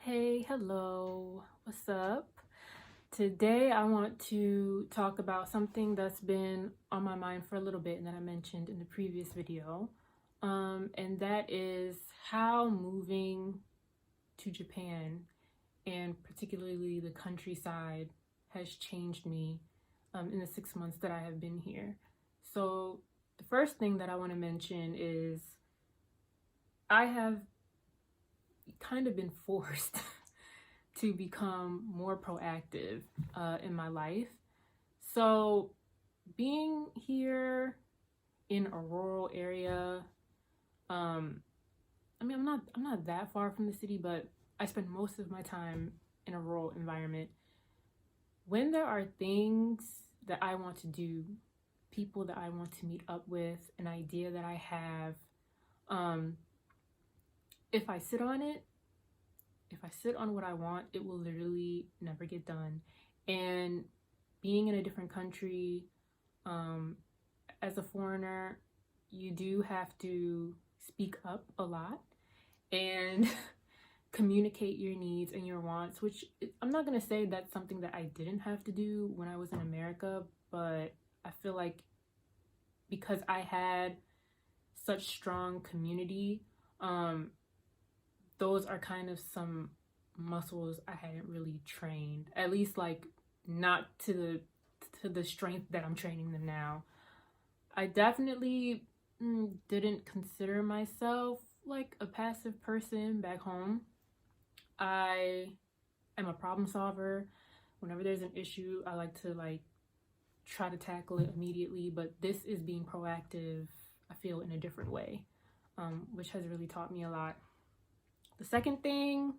Hey, hello, what's up? Today I want to talk about something that's been on my mind for a little bit and that I mentioned in the previous video. And that is how moving to Japan and particularly the countryside has changed me in the 6 months that I have been here. So, the first thing that I want to mention is I have kind of been forced to become more proactive in my life. So, being here in a rural area, um, I'm not that far from the city, but I spend most of my time in a rural environment. When there are things that I want to do, people that I want to meet up with, an idea that I have, um, if I sit on it, if I sit on what I want, it will literally never get done. And being in a different country, um, as a foreigner, you do have to speak up a lot and communicate your needs and your wants, which I'm not going to say that's something that I didn't have to do when I was in America, but I feel like because I had such strong community, um, those are kind of some muscles I hadn't really trained, at least like not to the strength that I'm training them now. I definitely didn't consider myself like a passive person back home. I am a problem solver. Whenever there's an issue, I like to like try to tackle it immediately, but this is being proactive, I feel, in a different way, which has really taught me a lot. The second thing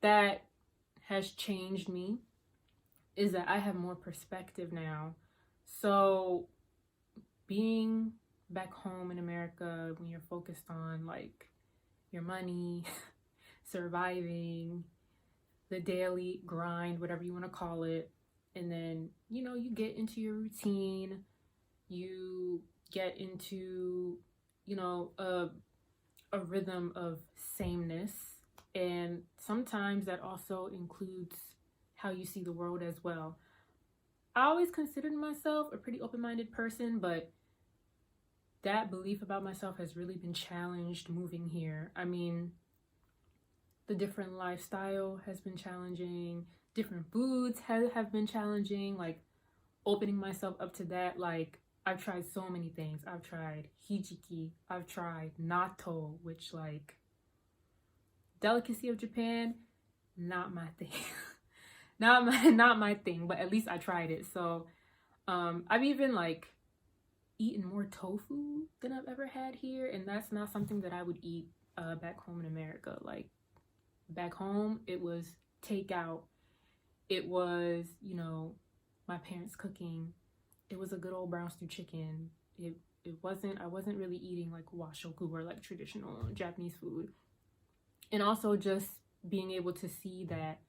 that has changed me is that I have more perspective now. So, being back home in America, when you're focused on like your money, surviving, the daily grind, whatever you want to call it, and then you get into your routine, you get into you know a a rhythm of sameness, and sometimes that also includes how you see the world as well. I always considered myself a pretty open-minded person, but that belief about myself has really been challenged moving here. I mean, the different lifestyle has been challenging, different foods have been challenging, like opening myself up to that. Like, I've tried so many things. I've tried hijiki, I've tried natto, which, like, delicacy of Japan, not my thing. Not my thing, but at least I tried it. So I've even like eaten more tofu than I've ever had here, and that's not something that I would eat back home in America. Like, back home, it was takeout. It was, my parents cooking. It was a good old brown stew chicken. It wasn't I wasn't really eating like washoku or like traditional Japanese food. And also just being able to see that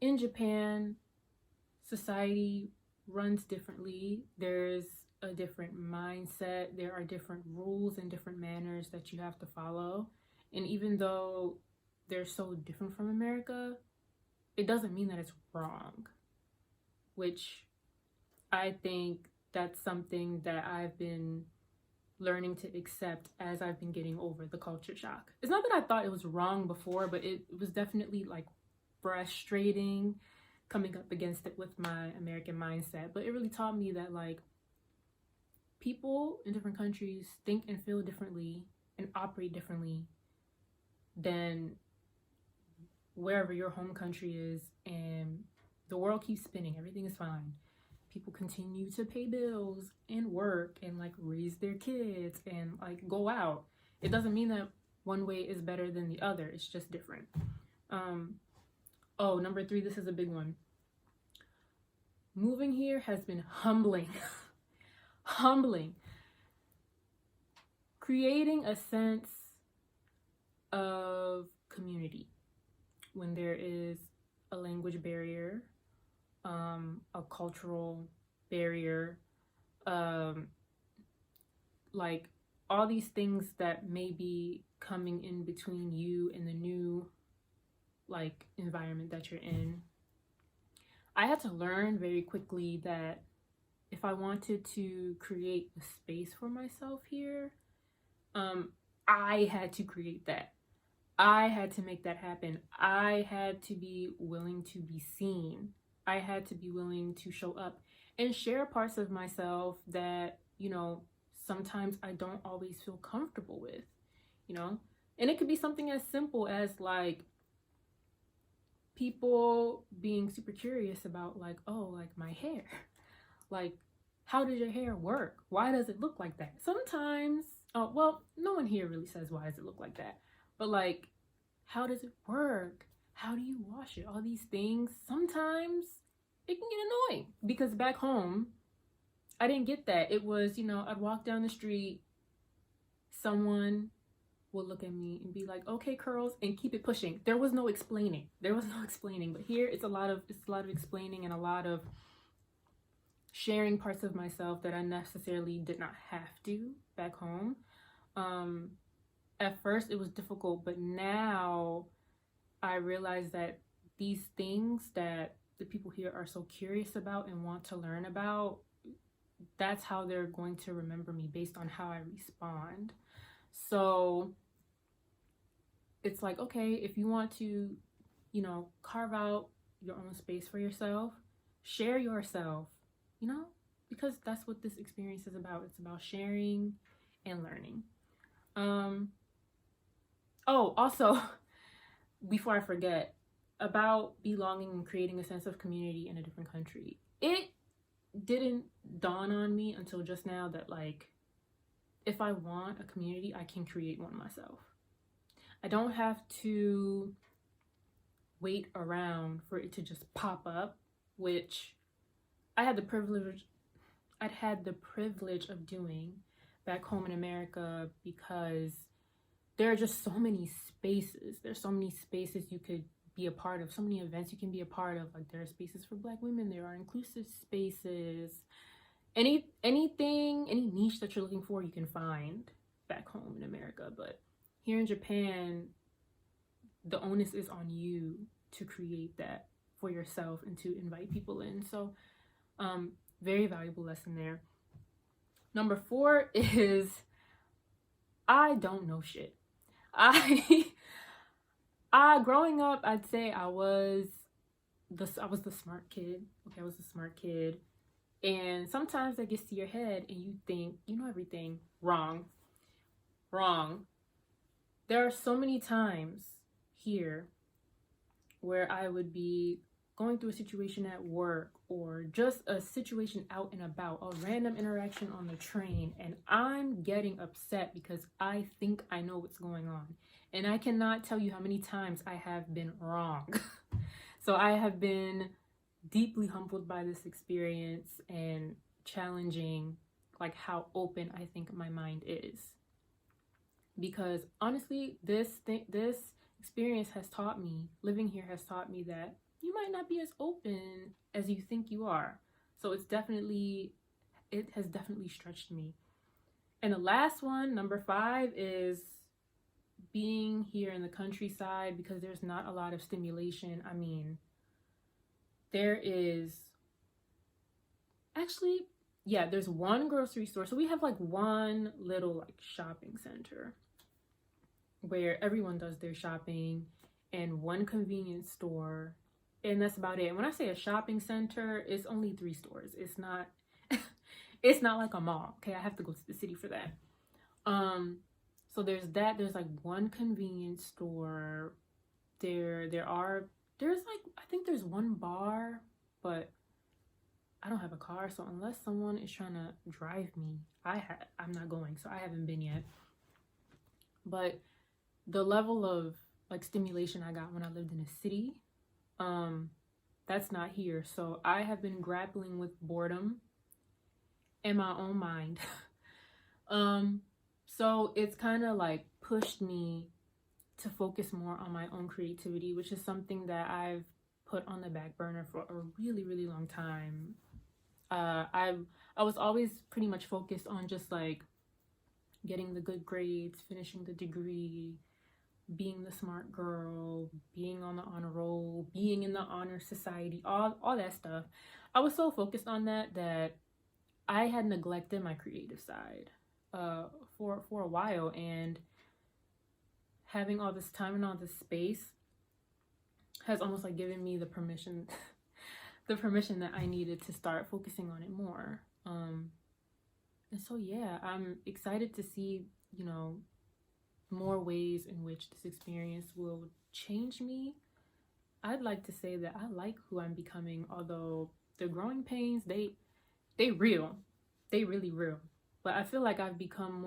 in Japan, society runs differently. There's a different mindset. There are different rules and different manners that you have to follow. And even though they're so different from America, it doesn't mean that it's wrong, which I think that's something that I've been learning to accept as I've been getting over the culture shock. It's not that I thought it was wrong before, but it was definitely like frustrating coming up against it with my American mindset. But it really taught me that like people in different countries think and feel differently and operate differently than wherever your home country is, and the world keeps spinning. Everything is fine. People continue to pay bills and work and like raise their kids and like go out. It doesn't mean that one way is better than the other. It's just different. Oh, number three, this is a big one. Moving here has been humbling. Humbling. Creating a sense of community when there is a language barrier, a cultural barrier, like all these things that may be coming in between you and the new like environment that you're in. I had to learn very quickly that if I wanted to create a space for myself here, I had to create that. I had to make that happen. I had to be willing to be seen. I had to be willing to show up and share parts of myself that, sometimes I don't always feel comfortable with, And it could be something as simple as like people being super curious about like, oh, like my hair. Like, how does your hair work? Why does it look like that? Sometimes, well, no one here really says why does it look like that. But like, how does it work? How do you wash it? All these things. Sometimes it can get annoying because back home, I didn't get that. It was, I'd walk down the street, someone will look at me and be like, okay, curls, and keep it pushing. There was no explaining. But here it's a lot of explaining and a lot of sharing parts of myself that I necessarily did not have to back home. At first it was difficult, but now I realize that these things that the people here are so curious about and want to learn about, that's how they're going to remember me based on how I respond. So it's like, okay, if you want to, carve out your own space for yourself, share yourself, because that's what this experience is about. It's about sharing and learning. Oh, also, before I forget, about belonging and creating a sense of community in a different country. It didn't dawn on me until just now that like, if I want a community, I can create one myself. I don't have to wait around for it to just pop up, which I'd had the privilege of doing back home in America, because there are just so many spaces. There's so many spaces you could be a part of, so many events you can be a part of. Like, there are spaces for Black women, there are inclusive spaces. Anything, any niche that you're looking for, you can find back home in America. But here in Japan, the onus is on you to create that for yourself and to invite people in. So, very valuable lesson there. Number 4 is I don't know shit. I growing up, I'd say I was the smart kid. Okay, I was the smart kid. And sometimes that gets to your head and you think you know everything. Wrong. There are so many times here where I would be going through a situation at work or just a situation out and about, a random interaction on the train, and I'm getting upset because I think I know what's going on. And I cannot tell you how many times I have been wrong. So I have been deeply humbled by this experience and challenging like how open I think my mind is. Because honestly, this experience has taught me, living here has taught me that you might not be as open as you think you are. So it has definitely stretched me. And the last one, number 5, is being here in the countryside because there's not a lot of stimulation. I mean, there's one grocery store. So we have like one little like shopping center where everyone does their shopping, and one convenience store, and that's about it. And when I say a shopping center, it's only 3 stores. It's not it's not like a mall. Okay, I have to go to the city for that. So there's that. There's like one convenience store. There's like, I think there's one bar, but I don't have a car, so unless someone is trying to drive me, I'm not going. So I haven't been yet. But the level of like stimulation I got when I lived in a city, that's not here. So I have been grappling with boredom in my own mind. So it's kind of like pushed me to focus more on my own creativity, which is something that I've put on the back burner for a really, really long time. I was always pretty much focused on just like getting the good grades, finishing the degree, being the smart girl, being on the honor roll, being in the honor society, all that stuff. I was so focused on that I had neglected my creative side for a while, and having all this time and all this space has almost like given me the permission the permission that I needed to start focusing on it more. And so yeah, I'm excited to see, you know, more ways in which this experience will change me. I'd like to say that I like who I'm becoming, although the growing pains, they real. They really real. But I feel like I've become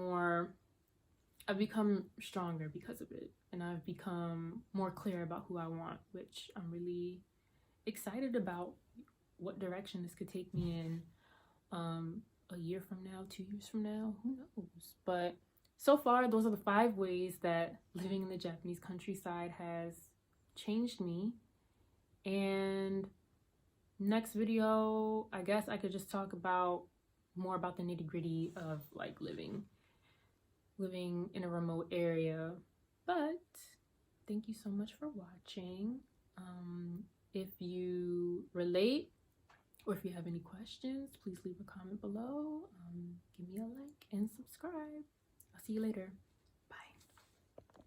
stronger because of it, and I've become more clear about who I want, which I'm really excited about what direction this could take me in. A year from now, 2 years from now, who knows? But so far, those are the 5 ways that living in the Japanese countryside has changed me. And next video, I guess I could just talk about more about the nitty-gritty of like living in a remote area. But thank you so much for watching. If you relate, or if you have any questions, please leave a comment below. Give me a like and subscribe. I'll see you later.